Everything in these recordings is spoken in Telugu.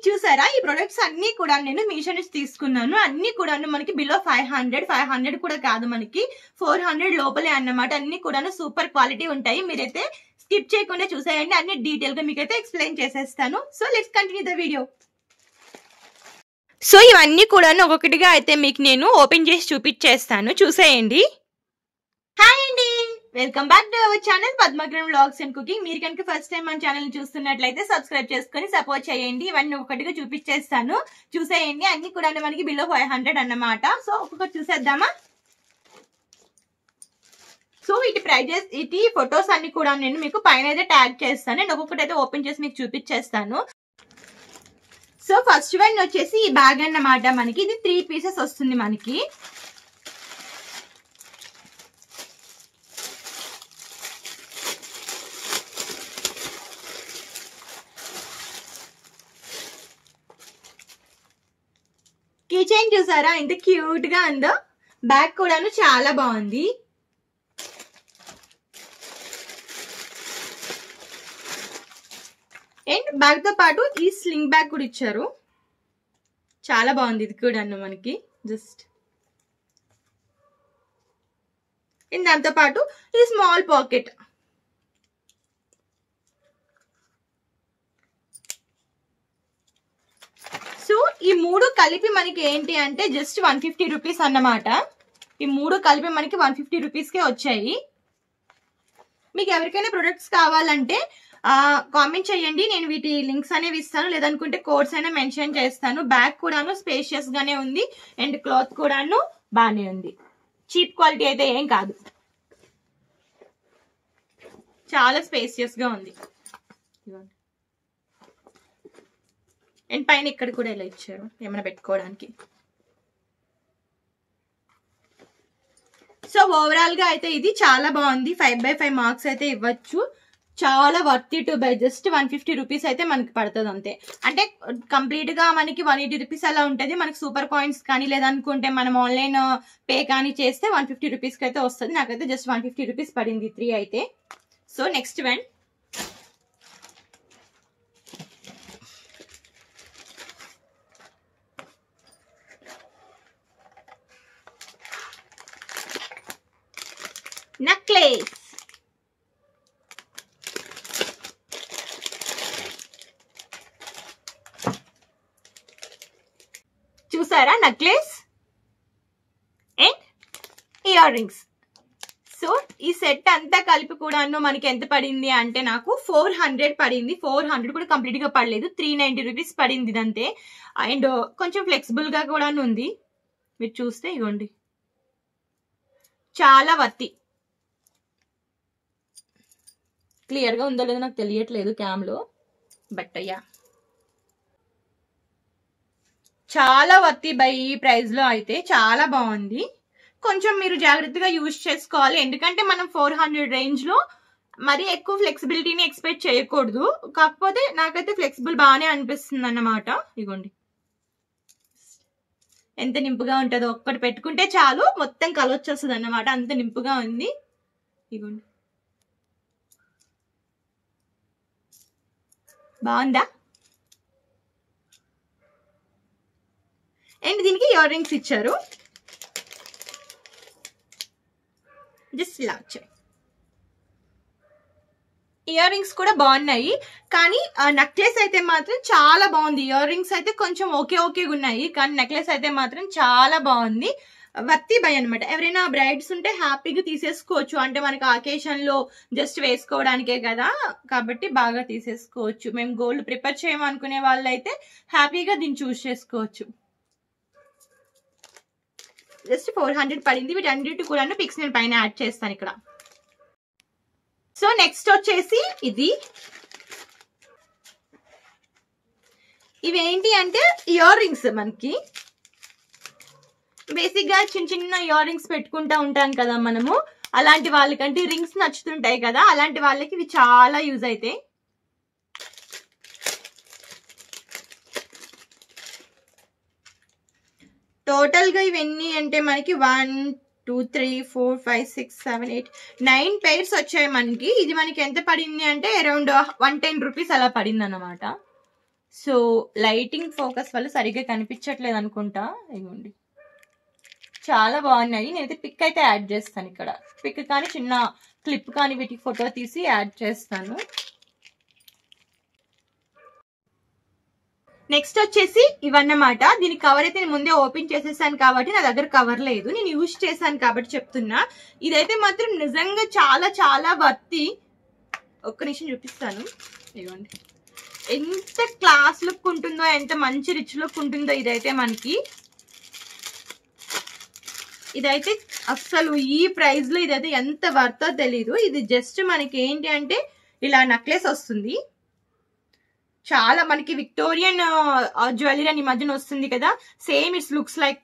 చూసారా ఈ ప్రొడక్ట్స్ అన్ని కూడా నేను మీషో నుంచి తీసుకున్నాను. అన్ని కూడా మనకి బిలో 500 కూడా కాదు, మనకి 400 లోపలే అన్నమాట. అన్ని కూడా సూపర్ క్వాలిటీ ఉంటాయి. మీరైతే స్కిప్ చేయకుండా చూసేయండి, అన్ని డీటెయిల్ గా మీకైతే ఎక్స్ప్లెయిన్ చేసేస్తాను. So let's continue the video. So ఇవన్నీ కూడా ఒక్కొక్కటిగా అయితే మీకు నేను ఓపెన్ చేసి చూపించేస్తాను, చూసేయండి. హాయ్ అండి, welcome back to our channel Padmagram vlogs and cooking. మీరు కనుక ఫస్ట్ టైం మన ఛానల్ చూస్తున్నట్లయితే సబ్స్క్రైబ్ చేసుకుని సపోర్ట్ చేయండి. ఇవన్నీ ఒకటిగా చూపించేస్తాను, చూసేయండి. అన్ని కూడా మనకి బిలో 500 అన్నమాట. సో ఒక్కొక్కటి చూసేద్దామా. సో వీటి ప్రైజెస్, వీటి ఫొటోస్ అన్ని కూడా నేను మీకు పైన అయితే ట్యాగ్ చేస్తాను. నేను ఒక్కొక్కటి అయితే ఓపెన్ చేసి మీకు చూపించేస్తాను. సో ఫస్ట్ వన్ వచ్చేసి ఈ బ్యాగ్ అన్నమాట. మనకి ఇది 3 పీసెస్ వస్తుంది మనకి. కీ చైన్ చూసారా ఎంత క్యూట్ గా ఉందో. బ్యాగ్ కూడాను చాలా బాగుంది. అండ్ బ్యాగ్ తో పాటు ఈ స్లింగ్ బ్యాగ్ కూడా ఇచ్చారు, చాలా బాగుంది ఇది కూడా మనకి. జస్ట్ అండ్ దాంతో పాటు ఈ స్మాల్ పాకెట్. సో ఈ మూడు కలిపి మనకి ఏంటి అంటే జస్ట్ 150 రూపీస్ అన్నమాట. ఈ మూడు కలిపి మనకి 150 రూపీస్కే వచ్చాయి. మీకు ఎవరికైనా ప్రొడక్ట్స్ కావాలంటే కామెంట్ చేయండి, నేను వీటి లింక్స్ అనేవి ఇస్తాను. లేదనుకుంటే కోడ్స్ అయినా మెన్షన్ చేస్తాను. బ్యాగ్ కూడాను స్పేషియస్ గానే ఉంది అండ్ క్లాత్ కూడాను బాగానే ఉంది. చీప్ క్వాలిటీ అయితే ఏం కాదు, చాలా స్పేషియస్ గా ఉంది. అండ్ పైన ఇక్కడ కూడా ఇలా ఇచ్చారు ఏమైనా పెట్టుకోవడానికి. సో ఓవరాల్ గా అయితే ఇది చాలా బాగుంది. 5/5 మార్క్స్ అయితే ఇవ్వచ్చు. చాలా worthy to buy. Just 150 rupees అయితే మనకి పడుతుంది అంతే. అంటే కంప్లీట్ గా మనకి 180 రూపీస్ అలా ఉంటుంది. మనకి సూపర్ కాయిన్స్ కానీ లేదనుకుంటే మనం ఆన్లైన్ పే కానీ చేస్తే 150 రూపీస్కి అయితే వస్తుంది. నాకైతే జస్ట్ 150 రూపీస్ పడింది 3 అయితే. So next one, necklace. చూసారా necklace and earrings. So ఈ సెట్ అంతా కలిపి కూడాను మనకి ఎంత పడింది అంటే నాకు 400 పడింది. 400 కూడా కంప్లీట్ గా పడలేదు, 390 రూపీస్ పడింది ఇదంతే. అండ్ కొంచెం ఫ్లెక్సిబుల్ గా కూడా ఉంది. మీరు చూస్తే ఇవ్వండి, చాలా వర్తి. క్లియర్ గా ఉందో లేదో నాకు తెలియట్లేదు క్యామ్ లో, బట్ అయ్యా చాలా వర్తి బై. ఈ ప్రైస్ లో అయితే చాలా బాగుంది. కొంచెం మీరు జాగ్రత్తగా యూజ్ చేసుకోవాలి, ఎందుకంటే మనం 400 రేంజ్ లో మరి ఎక్కువ ఫ్లెక్సిబిలిటీని ఎక్స్పెక్ట్ చేయకూడదు. కాకపోతే నాకైతే ఫ్లెక్సిబుల్ బాగానే అనిపిస్తుంది అన్నమాట. ఇగోండి ఎంత నింపుగా ఉంటుందో, ఒక్కటి పెట్టుకుంటే చాలు మొత్తం కలొచ్చేస్తుంది అన్నమాట, అంత నింపుగా ఉంది. ఇగోండి బాగుందా. అండ్ దీనికి ఇయర్ రింగ్స్ ఇచ్చారు, జస్ట్ ఇలా వచ్చాయి. ఇయర్ రింగ్స్ కూడా బాగున్నాయి, కానీ నెక్లెస్ అయితే మాత్రం చాలా బాగుంది. ఇయర్ రింగ్స్ అయితే కొంచెం ఓకేగా ఉన్నాయి, కానీ నెక్లెస్ అయితే మాత్రం చాలా బాగుంది. వర్తి బై అనమాట. ఎవరైనా బ్రైడ్స్ ఉంటే హ్యాపీగా తీసేసుకోవచ్చు. అంటే మనకి అకేషన్ లో జస్ట్ వేసుకోవడానికే కదా, కాబట్టి బాగా తీసేసుకోవచ్చు. మేము గోల్డ్ ప్రిపేర్ చేయమనుకునే వాళ్ళు అయితే హ్యాపీగా దీన్ని చూస్ చేసుకోవచ్చు. జస్ట్ 400 పడింది. వీటన్నిటి కూడా పిక్స్ నేను పైన యాడ్ చేస్తాను ఇక్కడ. సో నెక్స్ట్ వచ్చేసి ఇది. ఇవేంటి అంటే ఇయర్ రింగ్స్. మనకి బేసిక్ గా చిన్న ఇయర్ రింగ్స్ పెట్టుకుంటా ఉంటాం కదా మనము, అలాంటి వాళ్ళకంటే రింగ్స్ నచ్చుతుంటాయి కదా, అలాంటి వాళ్ళకి ఇవి చాలా యూజ్ అవుతాయి. టోటల్ గా ఇవన్నీ అంటే మనకి 1 2 3 4 5 6 7 8 9 pairs వచ్చాయి మనకి. ఇది మనకి ఎంత పడింది అంటే అరౌండ్ 110 రూపీస్ అలా పడింది అన్నమాట. సో లైటింగ్ ఫోకస్ వల్ల సరిగ్గా కనిపించట్లేదు అనుకుంటా. ఇవ్వండి, చాలా బాగున్నాయి. నేనైతే పిక్ అయితే యాడ్ చేస్తాను ఇక్కడ. పిక్ కానీ చిన్న క్లిప్ కానీ వీటికి ఫోటో తీసి యాడ్ చేస్తాను. నెక్స్ట్ వచ్చేసి ఇవన్నమాట. దీని కవర్ అయితే నేను ముందే ఓపెన్ చేసేసాను కాబట్టి నా దగ్గర కవర్ లేదు, నేను యూజ్ చేశాను కాబట్టి చెప్తున్నా. ఇదైతే మాత్రం నిజంగా చాలా చాలా వర్తి. ఒక్క నిమిషం చూపిస్తాను. ఇదిగోండి, ఎంత క్లాస్ లుక్ ఉంటుందో, ఎంత మంచి రిచ్ లుక్ ఉంటుందో ఇదైతే మనకి. ఇదైతే అస్సలు ఈ ప్రైస్ లో ఇదైతే ఎంత వర్తో తెలీదు. ఇది జస్ట్ మనకి ఏంటి అంటే ఇలా నెక్లెస్ వస్తుంది. చాలా మనకి విక్టోరియన్ జ్యువెలరీ అని మధ్యన వస్తుంది కదా, సేమ్ ఇట్స్ లుక్స్ లైక్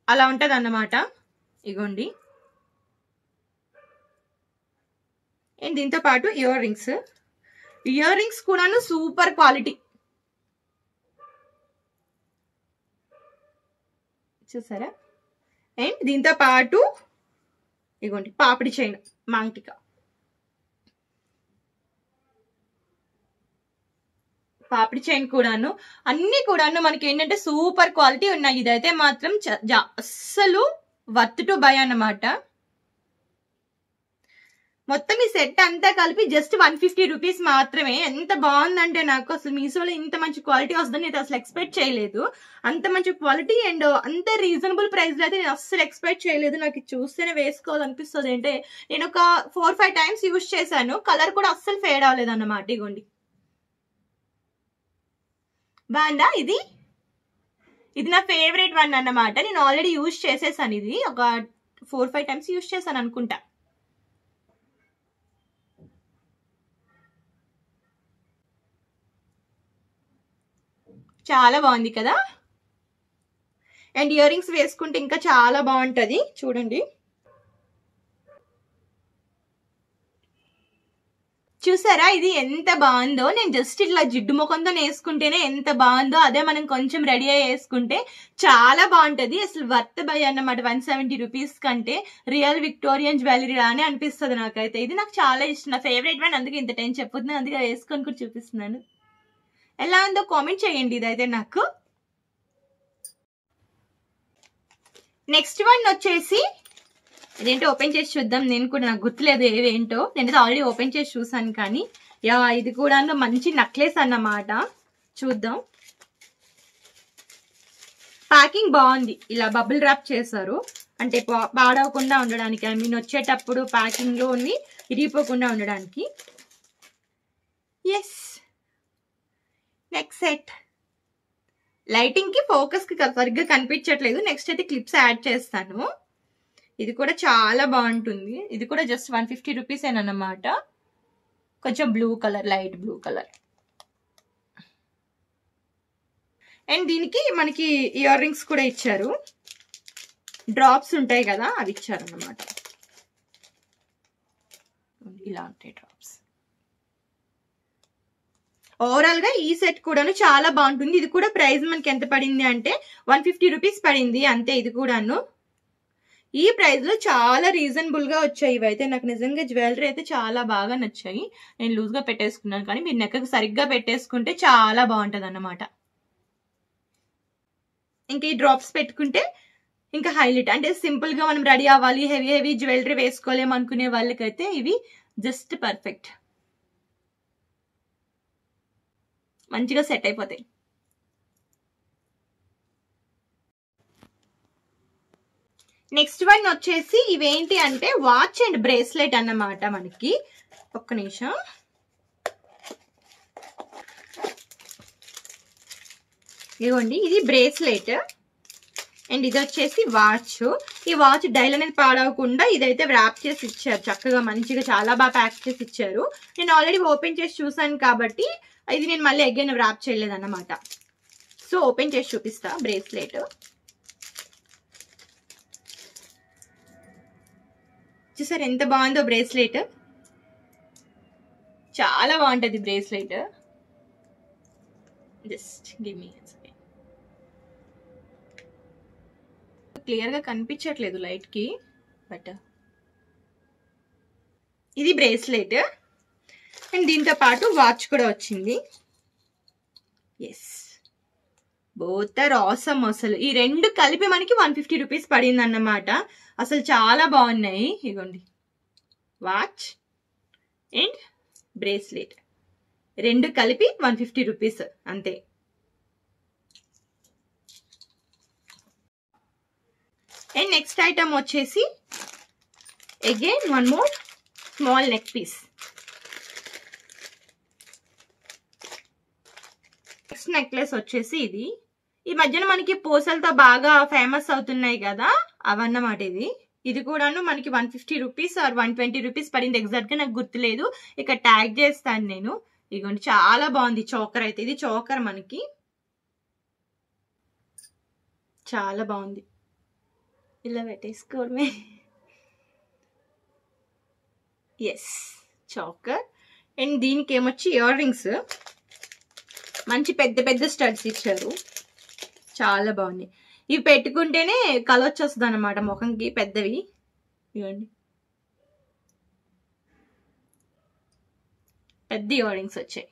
అలా ఉంటది అన్నమాట. ఇగోండి, అండ్ దీంతో పాటు ఇయర్ రింగ్స్ కూడాను సూపర్ క్వాలిటీ. చూసారా? అండ్ దీంతో పాటు ఇగోండి పాపిడి చైన్, మాంటిక. పాపిడి చైన్ కూడాను అన్ని కూడాను మనకి ఏంటంటే సూపర్ క్వాలిటీ ఉన్నాయి. ఇదైతే మాత్రం అస్సలు వర్త్ టు బై అన్నమాట. మొత్తం ఈ సెట్ అంతా కలిపి జస్ట్ 150 రూపీస్ మాత్రమే. ఎంత బాగుందంటే నాకు అసలు మీషోలో ఇంత మంచి క్వాలిటీ వస్తుందని నేను అసలు ఎక్స్పెక్ట్ చేయలేదు. అంత మంచి క్వాలిటీ అండ్ అంత రీజనబుల్ ప్రైస్ లో అయితే నేను అస్సలు ఎక్స్పెక్ట్ చేయలేదు. నాకు చూస్తేనే వేసుకోవాలనిపిస్తుంది. అంటే నేను ఒక 4-5 టైమ్స్ యూజ్ చేశాను, కలర్ కూడా అస్సలు ఫేడ్ అవ్వలేదు అన్నమాట. ఇగోండి, బాగుందా? ఇది నా ఫేవరెట్ వన్ అన్నమాట. నేను ఆల్రెడీ యూజ్ చేసేసాను. ఇది ఒక 4-5 టైమ్స్ యూజ్ చేశాను అనుకుంటా. చాలా బాగుంది కదా. అండ్ ఇయర్ రింగ్స్ వేసుకుంటే ఇంకా చాలా బాగుంటది. చూడండి, చూసారా ఇది ఎంత బాగుందో. నేను జస్ట్ ఇట్లా జిడ్డు ముఖంతో వేసుకుంటేనే ఎంత బాగుందో, అదే మనం కొంచెం రెడీ అయ్యి వేసుకుంటే చాలా బాగుంటది. అసలు వర్త్ బై అన్నమాట. 170 రూపీస్ కంటే రియల్ విక్టోరియన్ జ్యువెలరీ రానే అనిపిస్తుంది నాకైతే. ఇది నాకు చాలా ఇష్టం, నా ఫేవరెట్ వన్. అందుకే ఇంత టైం చెప్పుతున్నాను, అందుకే వేసుకొని కూడా చూపిస్తున్నాను. ఎలా ఉందో కామెంట్ చేయండి. ఇదైతే నాకు నెక్స్ట్ వన్ వచ్చేసి ఇదేంటో ఓపెన్ చేసి చూద్దాం. నేను కూడా నాకు గుర్తులేదు ఏవేంటో, నేనైతే ఆల్రెడీ ఓపెన్ చేసి చూసాను. కానీ ఇది కూడా మంచి నెక్లెస్ అన్నమాట. చూద్దాం. ప్యాకింగ్ బాగుంది, ఇలా బబుల్ ర్యాప్ చేశారు. అంటే పాడవకుండా ఉండడానికి, ఐ మీన్ వచ్చేటప్పుడు ప్యాకింగ్ లోని ఇరిగిపోకుండా ఉండడానికి. Yes, next set. లైటింగ్ కి ఫోకస్ కి సరిగ్గా కనిపించట్లేదు. నెక్స్ట్ అయితే క్లిప్స్ యాడ్ చేస్తాను. ఇది కూడా చాలా బాగుంటుంది. ఇది కూడా జస్ట్ 150 రూపీస్ అన్నమాట. కొంచెం blue colour, light blue colour. And దీనికి మనకి ఇయర్ రింగ్స్ కూడా ఇచ్చారు. డ్రాప్స్ ఉంటాయి కదా, అవి ఇచ్చారు అన్నమాట. ఇలా ఉంటాయి డ్రాప్స్. ఓవరాల్ గా ఈ సెట్ కూడాను చాలా బాగుంటుంది. ఇది కూడా ప్రైస్ మనకి ఎంత పడింది అంటే 150 రూపీస్ పడింది అంతే. ఇది కూడాను ఈ ప్రైస్ లో చాలా రీజనబుల్ గా వచ్చాయి. ఇవైతే నాకు నిజంగా జ్యువెలరీ అయితే చాలా బాగా నచ్చాయి. నేను లూజ్ గా పెట్టేసుకున్నాను, కానీ మీరు నెక్కకు సరిగ్గా పెట్టేసుకుంటే చాలా బాగుంటది అన్నమాట. ఇంకా ఈ డ్రాప్స్ పెట్టుకుంటే ఇంకా హైలైట్. అంటే సింపుల్ గా మనం రెడీ అవ్వాలి, హెవీ హెవీ జ్యువెలరీ వేసుకోలేము అనుకునే వాళ్ళకైతే ఇవి జస్ట్ పర్ఫెక్ట్. మంచిగా సెట్ అయిపోతాయి. నెక్స్ట్ వన్ వచ్చేసి ఇవేంటి అంటే వాచ్ అండ్ బ్రేస్లెట్ అన్నమాట మనకి. ఒక్క నిమిషం. ఇదిగోండి, ఇది బ్రేస్లెట్ అండ్ ఇది వచ్చేసి వాచ్. ఈ వాచ్ డైల్ అనేది పాడవకుండా ఇదైతే ర్యాప్ చేసి ఇచ్చారు చక్కగా, మంచిగా చాలా బాగా ప్యాక్ చేసి ఇచ్చారు. నేను ఆల్రెడీ ఓపెన్ చేసి చూసాను కాబట్టి ఇది నేను మళ్ళీ అగైన్ ర్యాప్ చేయలేదు అన్నమాట. సో ఓపెన్ చేసి చూపిస్తా. బ్రేస్లెట్ చూసారు ఎంత బాగుందో. బ్రేస్లెట్ చాలా బాగుంటది. Bracelet just give me clear గా కనిపించట్లేదు లైట్ కి, బట్ ఇది బ్రేస్లెట్. అండ్ దీంతో పాటు వాచ్ కూడా వచ్చింది. Yes, both are awesome. అసలు ఈ రెండు కలిపి మనకి 150 రూపీస్ పడింది అన్నమాట. అసలు చాలా బాగున్నాయి. ఇగోండి, వాచ్ అండ్ బ్రేస్లెట్ రెండు కలిపి 150 రూపీస్ అంతే. అండ్ నెక్స్ట్ ఐటమ్ వచ్చేసి again one more small neck piece. Next necklace వచ్చేసి ఇది. ఈ మధ్యన మనకి పూసలతో బాగా ఫేమస్ అవుతున్నాయి కదా, అవన్నమాట ఇది. ఇది కూడాను మనకి 150 రూపీస్ ఆర్ 120 రూపీస్ పడింది. ఎగ్జాక్ట్ గా నాకు గుర్తులేదు, ఇక ట్యాగ్ చేస్తాను నేను. ఇదిగోండి, చాలా బాగుంది చోకర్ అయితే. ఇది చోకర్ మనకి చాలా బాగుంది, ఇలా పెట్టేసుకోవడమే. Yes, choker. అండ్ దీనికి ఏమొచ్చి ఇయర్ రింగ్స్, మంచి పెద్ద పెద్ద స్టడ్స్ ఇచ్చారు, చాలా బాగున్నాయి. ఇవి పెట్టుకుంటేనే కళ వచ్చేస్తుంది అనమాట ముఖంకి, పెద్దవి. ఇవ్వండి, పెద్ద ఇయర్ రింగ్స్ వచ్చాయి.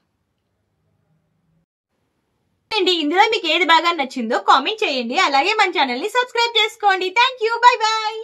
అండి, ఇందులో మీకు ఏది బాగా నచ్చిందో కామెంట్ చేయండి. అలాగే మన ఛానల్ ని సబ్స్క్రైబ్ చేసుకోండి. Thank you, bye bye.